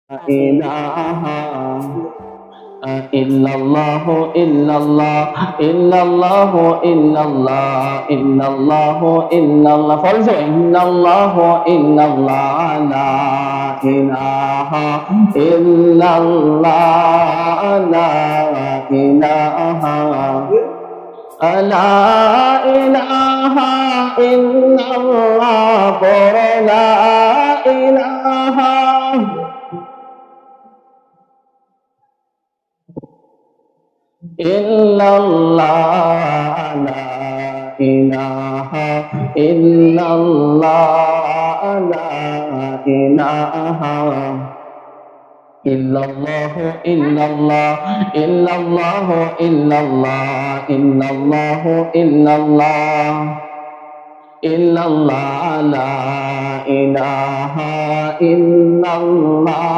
ইলাহা ইল্লাল্লাহ ইল্লাল্লাহ ইল্লাল্লাহ ইল্লাল্লাহ ইল্লাল্লাহ ইল্লাল্লাহ ফলসো ইল্লাল্লাহ ইল্লাল্লাহ লা ইলাহা ইল্লাল্লাহ লা ইলাহা লা ইলাহা ইল্লাল্লাহ পড়ো লা ইলাহা ইল্লাল্লাহ লা ইলাহা ইল্লাল্লাহ লা ইলাহা ইল্লাল্লাহ ইল্লাল্লাহ ইল্লাল্লাহ ইল্লাল্লাহ ইল্লাল্লাহ ইল্লাল্লাহ ইল্লাল্লাহ লা ইলাহা ইল্লাল্লাহ